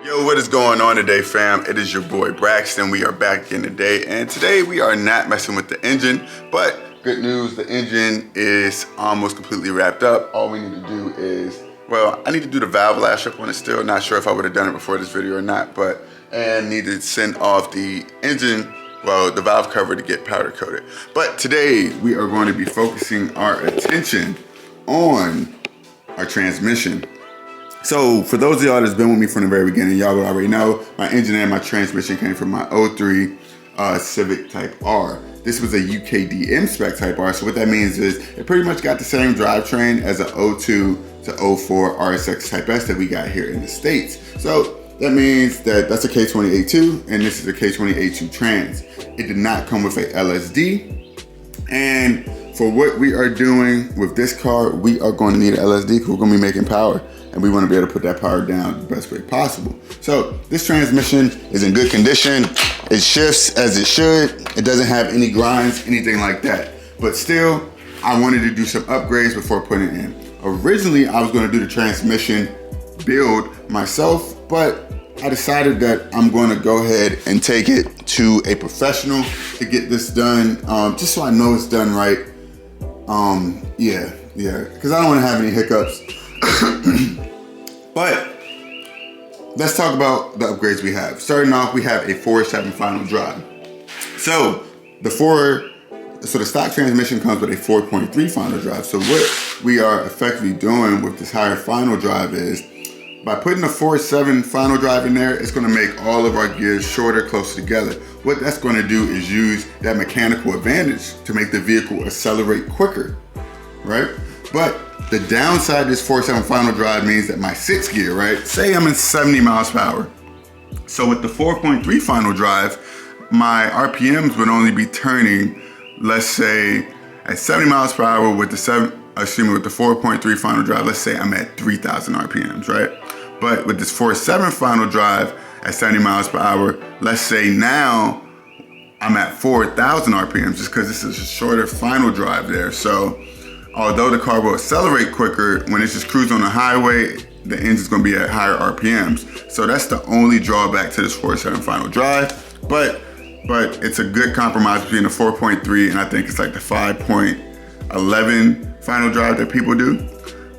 Yo, what is going on today, fam? It is your boy Braxton. We are back in today, and today we are not messing with the engine, but good news, the engine is almost completely wrapped up. All we need to do is, well, I need to do the valve lash up on it still. Not sure if I would have done it before this video or not, and need to send off the engine, well, the valve cover to get powder coated. But today we are going to be focusing our attention on our transmission. So for those of y'all that's been with me from the very beginning, y'all will already know my engine and my transmission came from my 03 Civic Type R. This was a UKDM spec Type R, so what that means is it pretty much got the same drivetrain as a 02 to 04 RSX Type S that we got here in the States. So that means that that's a K20A2 and this is a K20A2 trans. It did not come with a LSD, and for what we are doing with this car, we are going to need an LSD because we're going to be making power. And we want to be able to put that power down the best way possible. So this transmission is in good condition. It shifts as it should. It doesn't have any grinds, anything like that. But still, I wanted to do some upgrades before putting it in. Originally, I was going to do the transmission build myself, but I decided that I'm going to go ahead and take it to a professional to get this done, just so I know it's done right. Yeah, because I don't want to have any hiccups. But let's talk about the upgrades we have. Starting off, we have a 4.7 final drive. So the stock transmission comes with a 4.3 final drive. So what we are effectively doing with this higher final drive is by putting a 4.7 final drive in there, it's going to make all of our gears shorter, closer together. What that's going to do is use that mechanical advantage to make the vehicle accelerate quicker, right? But the downside of this 4.7 final drive means that my 6th gear, right? Say I'm in 70 miles per hour. So with the 4.3 final drive, my RPMs would only be turning, let's say at 70 miles per hour with the 4.3 final drive, let's say I'm at 3,000 RPMs, right? But with this 4.7 final drive at 70 miles per hour, let's say now I'm at 4,000 RPMs just because this is a shorter final drive there. So although the car will accelerate quicker, when it's just cruising on the highway, the engine's gonna be at higher RPMs. So that's the only drawback to this 4.7 final drive. But it's a good compromise between the 4.3 and I think it's like the 5.11 final drive that people do.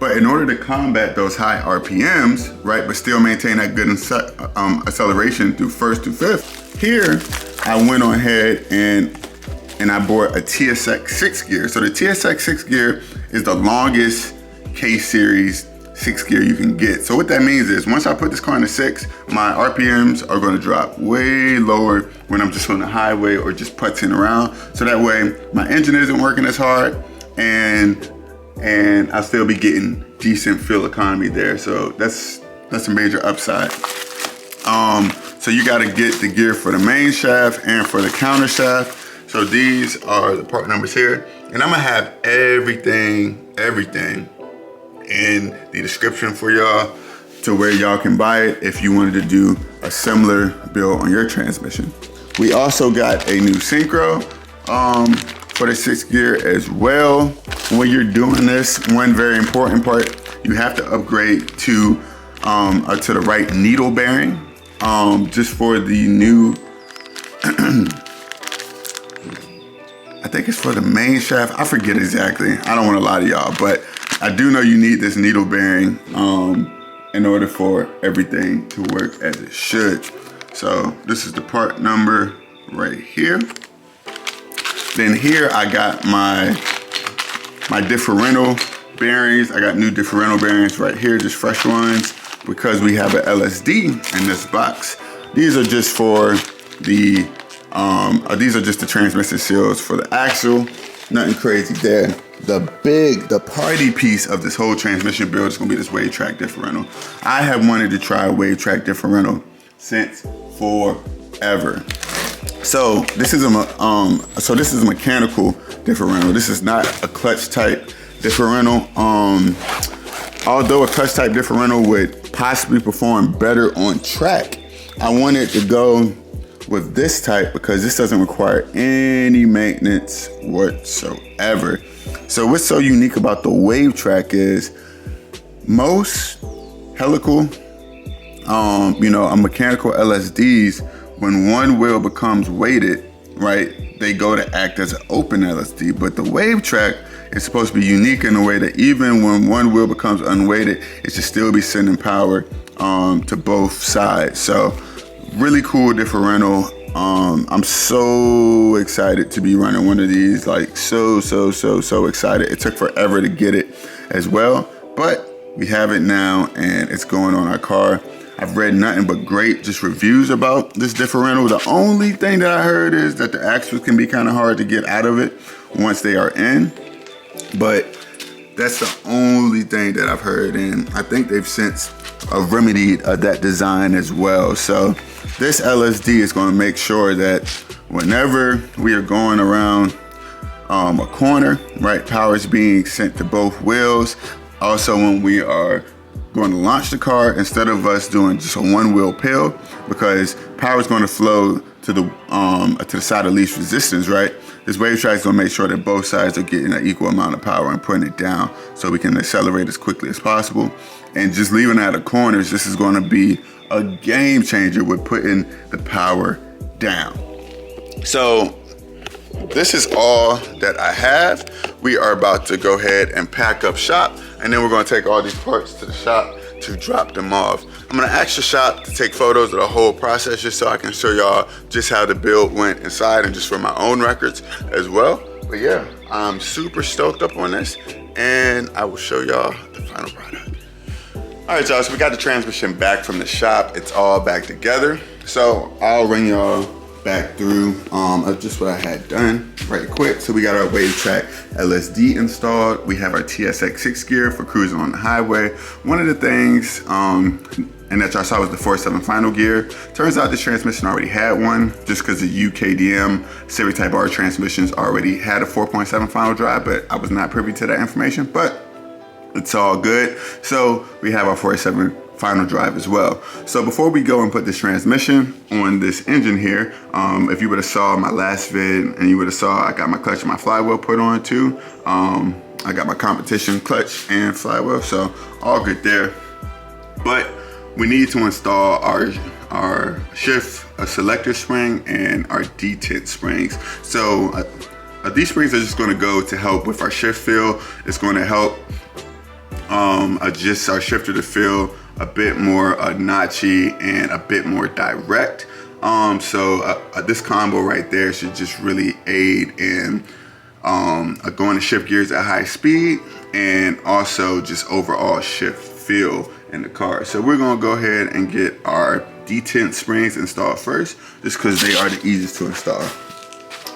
But in order to combat those high RPMs, right, but still maintain that good acceleration through first to fifth, here I went on ahead and I bought a TSX 6 gear. So the TSX 6 gear is the longest K-Series 6 gear you can get. So what that means is once I put this car in the 6, my RPMs are going to drop way lower when I'm just on the highway or just putzing around. So that way my engine isn't working as hard and I'll still be getting decent fuel economy there. So that's a major upside. So you got to get the gear for the main shaft and for the counter shaft. So these are the part numbers here, and I'm gonna have everything in the description for y'all to where y'all can buy it if you wanted to do a similar build on your transmission. We also got a new synchro for the 6th gear as well. When you're doing this, one very important part, you have to upgrade to the right needle bearing, just for the new I think it's for the main shaft. I forget exactly. I don't want to lie to y'all, but I do know you need this needle bearing in order for everything to work as it should. So this is the part number right here. Then here I got my differential bearings. I got new differential bearings right here, just fresh ones, because we have an LSD in this box. These are just for the these are just the transmission seals for the axle. Nothing crazy there. The party piece of this whole transmission build is gonna be this Wavetrac differential. I have wanted to try a Wavetrac differential since forever. So this is a mechanical differential. This is not a clutch type differential. Although a clutch type differential would possibly perform better on track, I wanted to go with this type because this doesn't require any maintenance whatsoever. So what's so unique about the Wavetrac is most helical you know, a mechanical LSDs, when one wheel becomes weighted, right, they go to act as an open LSD. But the Wavetrac is supposed to be unique in a way that even when one wheel becomes unweighted, it should still be sending power to both sides. So really cool differential. I'm so excited to be running one of these, like so excited. It took forever to get it as well, but we have it now and it's going on our car. I've read nothing but great just reviews about this differential. The only thing that I heard is that the axles can be kind of hard to get out of it once they are in, but that's the only thing that I've heard, and I think they've since remedied that design as well. So this LSD is going to make sure that whenever we are going around a corner, right, power is being sent to both wheels. Also, when we are going to launch the car, instead of us doing just a one-wheel pill, because power is going to flow to the side of least resistance, right? This Wavetrac is going to make sure that both sides are getting an equal amount of power and putting it down so we can accelerate as quickly as possible. And just leaving out of corners, this is going to be a game changer with putting the power down. So this is all that I have. We are about to go ahead and pack up shop, and then we're going to take all these parts to the shop to drop them off. I'm going to ask the shop to take photos of the whole process just so I can show y'all just how the build went inside and just for my own records as well. But yeah, I'm super stoked up on this, and I will show y'all the final product. All right, y'all, so we got the transmission back from the shop. It's all back together. So I'll run y'all back through just what I had done right quick. So we got our Wavetrac LSD installed. We have our TSX 6 gear for cruising on the highway. One of the things, and that y'all saw was the 4.7 final gear. Turns out this transmission already had one, just because the UKDM Series Type R transmissions already had a 4.7 final drive, but I was not privy to that information, but it's all good. So we have our 4.7 final drive as well. So before we go and put this transmission on this engine here, if you would have saw my last vid and you would have saw I got my clutch and my flywheel put on too. I got my competition clutch and flywheel, so all good there. But we need to install our shift selector spring and our detent springs. So these springs are just going to go to help with our shift feel. It's going to help adjust our shifter to feel a bit more notchy and a bit more direct. So this combo right there should just really aid in going to shift gears at high speed and also just overall shift feel in the car. So we're gonna go ahead and get our detent springs installed first, just because they are the easiest to install.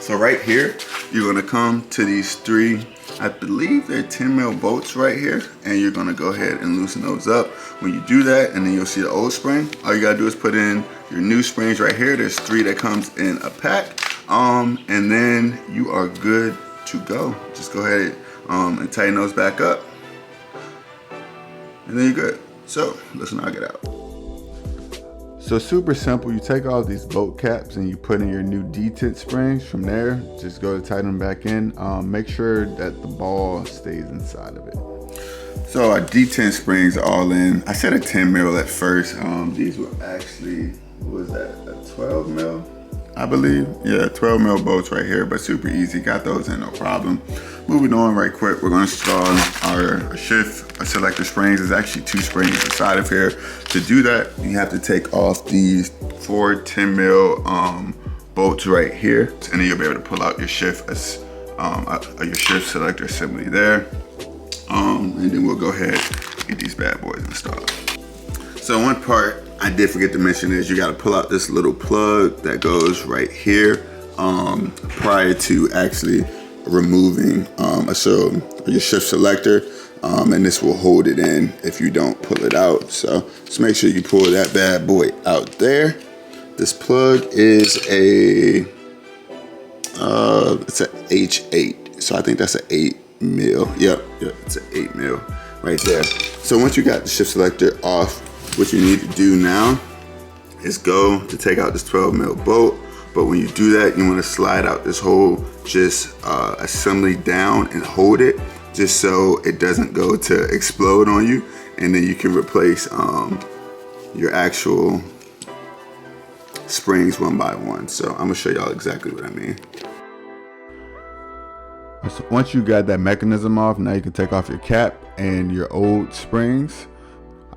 So right here, you're gonna come to these three, I believe they're 10 mil bolts right here, and you're gonna go ahead and loosen those up. When you do that, and then you'll see the old spring, all you gotta do is put in your new springs right here. There's 3 that comes in a pack, and then you are good to go. Just go ahead and tighten those back up, and then you're good. So let's knock it out. So super simple, you take all these bolt caps and you put in your new detent springs. From there, just go to tighten them back in. Make sure that the ball stays inside of it. So our detent springs are all in. I said a 10 mil at first. These were actually, what was that, a 12 mil? I believe, yeah, 12 mil bolts right here, but super easy. Got those in, no problem. Moving on right quick, we're gonna install our shift selector springs. There's actually 2 springs inside of here. To do that, you have to take off these 4 10 mil bolts right here, and then you'll be able to pull out your shift selector assembly there. And then we'll go ahead and get these bad boys installed. So one part I did forget to mention is you got to pull out this little plug that goes right here prior to actually removing your shift selector, and this will hold it in if you don't pull it out. So just make sure you pull that bad boy out there. This plug is it's an H8, so I think that's an 8 mil. Yep, it's an 8 mil right there. So once you got the shift selector off, what you need to do now is go to take out this 12 mil bolt. But when you do that, you want to slide out this whole assembly down and hold it, just so it doesn't go to explode on you. And then you can replace your actual springs one by one. So I'm gonna show y'all exactly what I mean. So once you got that mechanism off, now you can take off your cap and your old springs.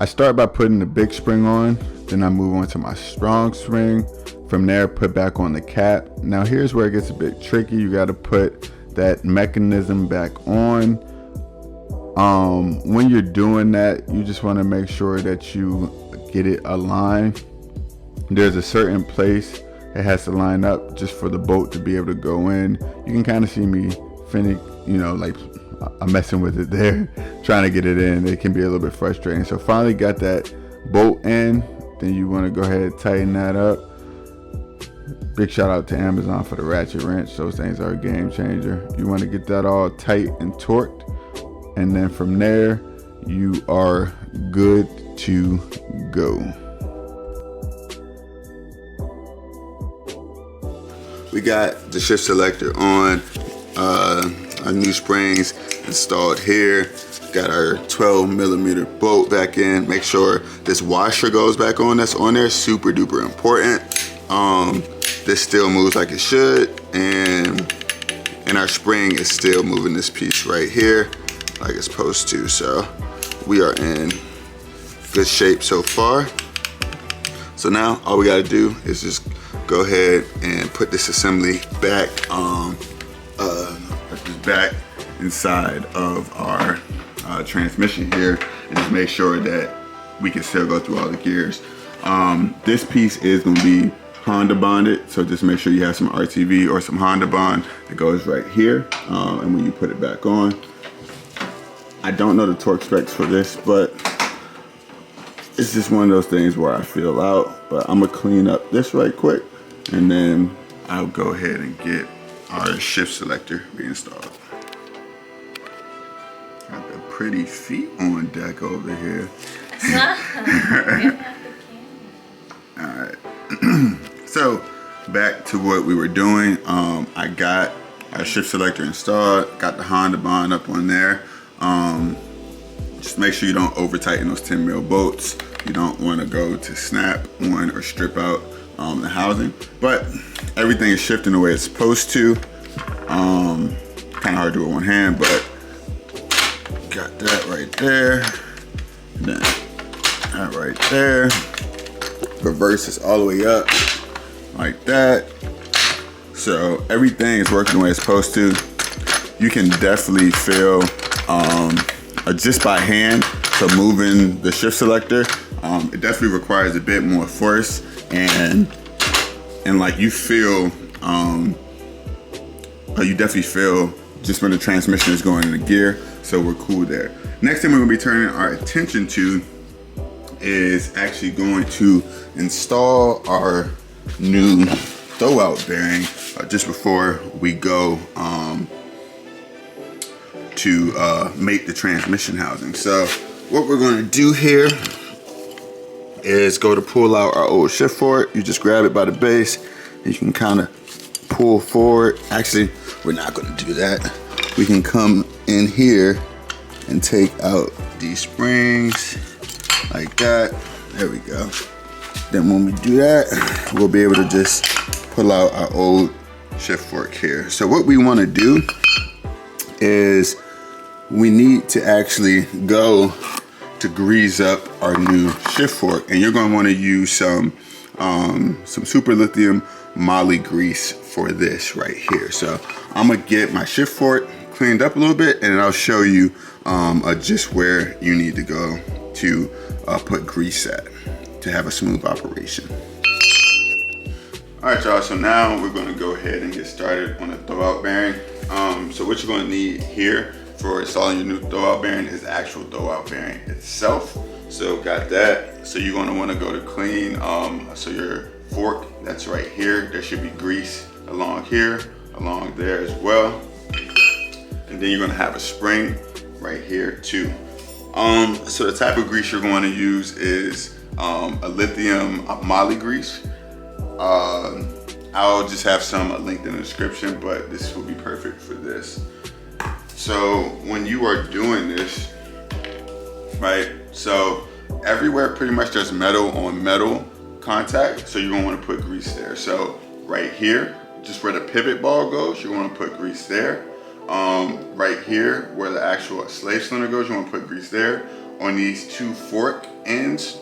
I start by putting the big spring on, then I move on to my strong spring. From there, put back on the cap. Now here's where it gets a bit tricky. You got to put that mechanism back on. When you're doing that, you just want to make sure that you get it aligned. There's a certain place it has to line up just for the bolt to be able to go in. You can kind of see me like I'm messing with it there, trying to get it in. It can be a little bit frustrating. So finally got that bolt in, then you want to go ahead and tighten that up. Big shout out to Amazon for the ratchet wrench. Those things are a game changer. You want to get that all tight and torqued, and then from there you are good to go. We got the shift selector on, our new springs installed here. Got our 12mm bolt back in. Make sure this washer goes back on, that's on there, super duper important. This still moves like it should, and our spring is still moving this piece right here like it's supposed to. So we are in good shape so far. So now all we gotta do is just go ahead and put this assembly back back inside of our transmission here, and just make sure that we can still go through all the gears. This piece is going to be Honda bonded, so just make sure you have some RTV or some Honda bond that goes right here, and when you put it back on. I don't know the torque specs for this, but it's just one of those things where I feel out. But I'm gonna clean up this right quick, and then I'll go ahead and get our shift selector reinstalled. Got the pretty feet on deck over here. All right. So back to what we were doing. I got our shift selector installed. Got the Honda bond up on there. Just make sure you don't over tighten those 10mm bolts. You don't want to go to snap on or strip out the housing, but everything is shifting the way it's supposed to. Kind of hard to do with one hand, but got that right there. Then that right there. Reverse is all the way up like that. So everything is working the way it's supposed to. You can definitely feel just by hand, so moving the shift selector, it definitely requires a bit more force, and like you feel, you definitely feel just when the transmission is going in the gear. So we're cool there. Next thing we're gonna be turning our attention to is actually going to install our new throwout bearing just before we go to make the transmission housing. So what we're going to do here is go to pull out our old shift fork. You just grab it by the base and you can kind of pull forward. Actually, we're not going to do that. We can come in here and take out these springs like that. There we go. Then when we do that, we'll be able to just pull out our old shift fork here. So what we want to do is we need to actually go to grease up our new shift fork, and you're going to want to use some super lithium moly grease for this right here. So I'm gonna get my shift fork cleaned up a little bit, and I'll show you just where you need to go to put grease at to have a smooth operation. All right, y'all, so now we're gonna go ahead and get started on the throwout bearing. So what you're gonna need here for installing your new throwout bearing is the actual throwout bearing itself. So got that. So you're gonna wanna go to clean, so your fork, that's right here. There should be grease along here, along there as well. And then you're gonna have a spring right here too. So the type of grease you're going to use is a lithium moly grease. I'll just have some linked in the description, but this will be perfect for this. So when you are doing this, right, so everywhere pretty much there's metal on metal contact, so you're gonna wanna put grease there. So right here, just where the pivot ball goes, you wanna put grease there. Right here, where the actual slave cylinder goes, you wanna put grease there. On these two fork ends,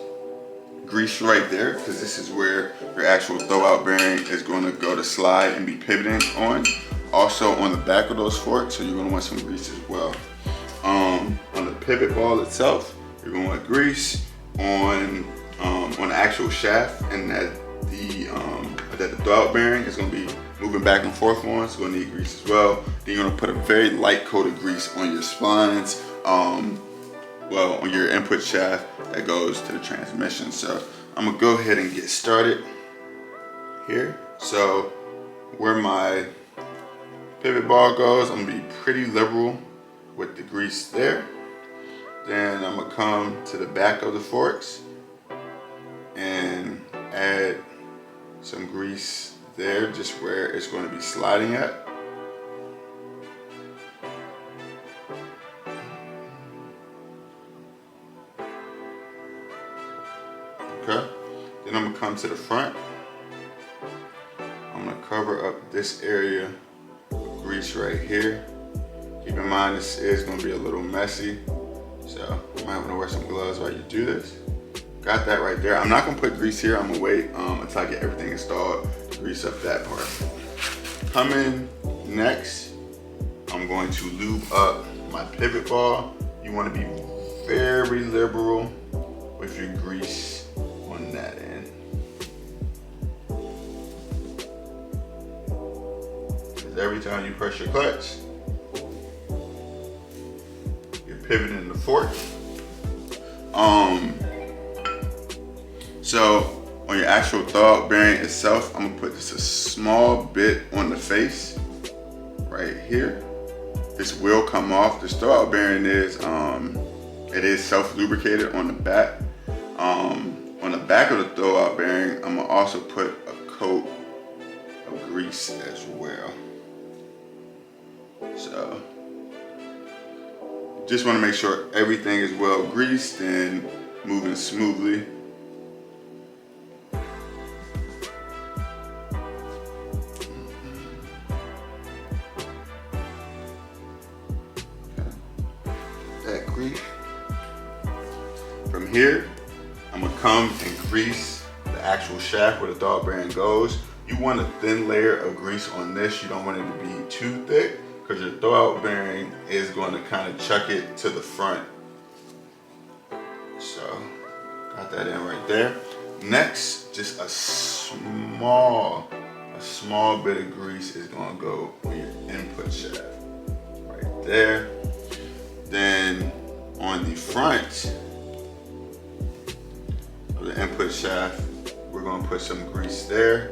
grease right there, because this is where your actual throwout bearing is gonna go to slide and be pivoting on. Also on the back of those forks, so you're gonna want some grease as well. On the pivot ball itself, you're gonna want grease on the actual shaft, and that the throwout bearing is gonna be moving back and forth on, so you're gonna need grease as well. Then you're gonna put a very light coat of grease on your splines, well, on your input shaft that goes to the transmission. So I'm gonna go ahead and get started here. So where my pivot ball goes, I'm gonna be pretty liberal with the grease there. Then I'm gonna come to the back of the forks and add some grease there, just where it's going to be sliding at. Okay, then I'm gonna come to the front. I'm gonna cover up this area with grease right here. Keep in mind this is gonna be a little messy, so you might wanna wear some gloves while you do this. Got that right there. I'm not gonna put grease here. I'm gonna wait until I get everything installed, grease up that part. Coming next, I'm going to lube up my pivot ball. You wanna be very liberal with your grease on that end. Because every time you press your clutch, you're pivoting the fork. So on your actual throwout bearing itself, I'm gonna put just a small bit on the face right here. This will come off. This throwout bearing is it is self-lubricated on the back. On the back of the throwout bearing, I'm gonna also put a coat of grease as well. So just wanna make sure everything is well greased and moving smoothly. That grease. From here, I'm gonna come and grease the actual shaft where the throwout bearing goes. You want a thin layer of grease on this. You don't want it to be too thick, because your throwout bearing is going to kind of chuck it to the front. So, got that in right there. Next, just a small bit of grease is gonna go on your input shaft, right there. Then on the front of the input shaft, we're gonna put some grease there,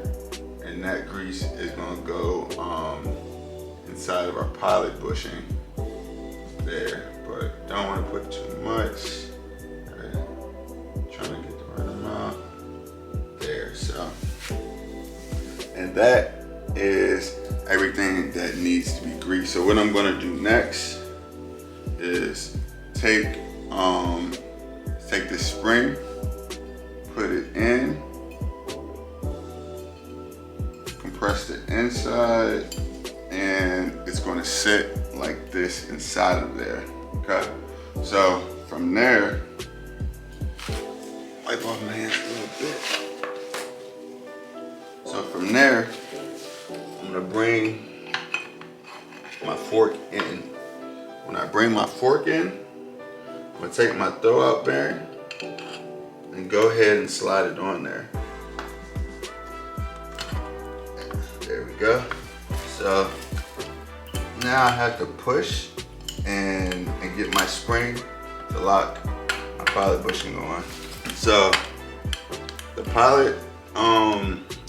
and that grease is gonna go inside of our pilot bushing there, but don't want to put too much. Trying to get the right amount there. So, and that is everything that needs to be greased. So what I'm gonna do next is take this spring, put it in, compress the inside, and it's going to sit like this inside of there. Okay, so from there, wipe off my hands a little bit. So from there, I'm gonna bring my fork in. When I bring my fork in, I'm gonna take my throwout bearing and go ahead and slide it on there. There we go. So now I have to push and get my spring to lock my pilot bushing on. So the pilot,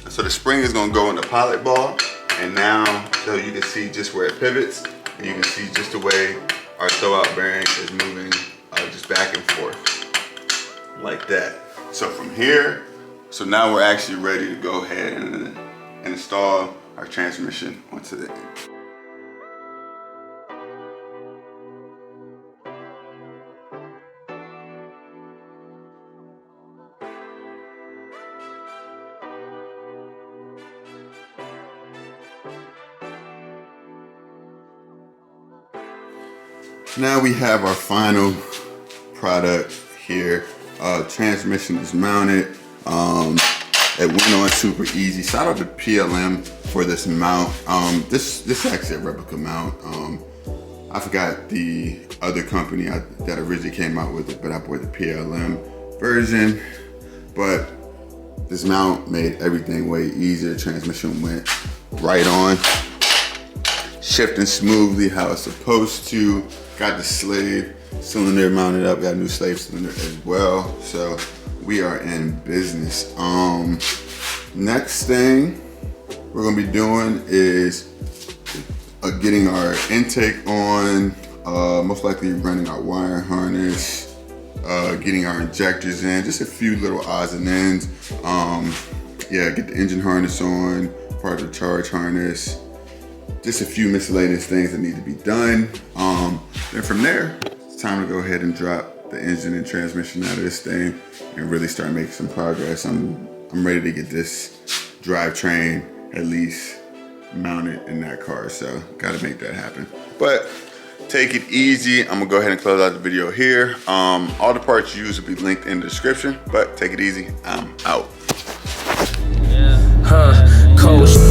so the spring is gonna go in the pilot ball, and now so you can see just where it pivots, and you can see just the way our throwout bearing is moving just back and forth like that. So from here, so now we're actually ready to go ahead and install our transmission onto the end. Now we have our final product here. Transmission is mounted. It went on super easy. Shout out to PLM for this mount. This is actually a replica mount. I forgot the other company that originally came out with it, but I bought the PLM version. But this mount made everything way easier. Transmission went right on, shifting smoothly how it's supposed to. Got the slave cylinder mounted up, got a new slave cylinder as well. So we are in business. Next thing we're gonna be doing is getting our intake on, most likely running our wire harness, getting our injectors in, just a few little odds and ends. Yeah, get the engine harness on, part of the charge harness, just a few miscellaneous things that need to be done. Then from there, it's time to go ahead and drop the engine and transmission out of this thing and really start making some progress. I'm ready to get this drivetrain at least mounted in that car, so gotta make that happen. But take it easy. I'm gonna go ahead and close out the video here. All the parts used will be linked in the description, but take it easy. I'm out. Coast